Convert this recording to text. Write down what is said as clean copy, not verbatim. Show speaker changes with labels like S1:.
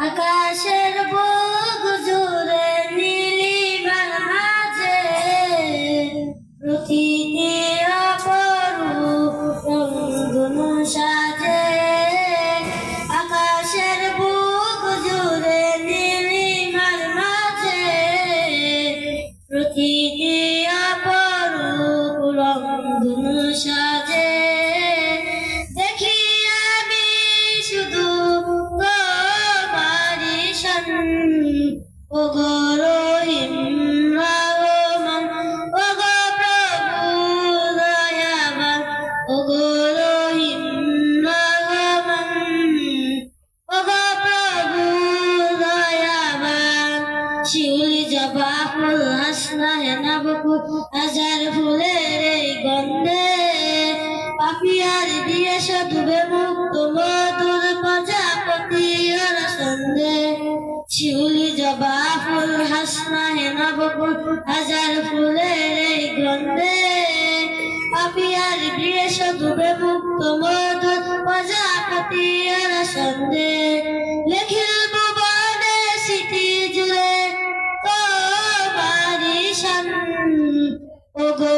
S1: আকাশের বুক জুড়ে নীলিমার মাঝে প্রতিটি অপরূপ রংধনু সাজে। আকাশের বুক জুড়ে নীলিমার মাঝে প্রতিটি অপরূপ রংধনু সাজে। দেখি আমি শুধু তোমারি শান, ওগো রহিম রহমান, ওগো প্রভু দয়াবান, ওগো রহিম রহমান, ওগো প্রভু দয়াবান। শিউলি জবা ফুল হাসনা হেনা বকুল হাজার ফুলের এই গন্ধে পাপিয়ার দিয়ে সাধুবে মুক্ত মধুর প্রজাপতি আর সন্ধে। শিউলি জবা ফুল হাসনা হেনা বকুল হাজার ফুলের এই গন্ধে পাপিয়ার দিয়ে সাধুবে মুক্ত মধুর প্রজাপতি আর সন্ধে। লেখিল ভুবনে স্মৃতি জুড়ে তোমারি শান, ওগো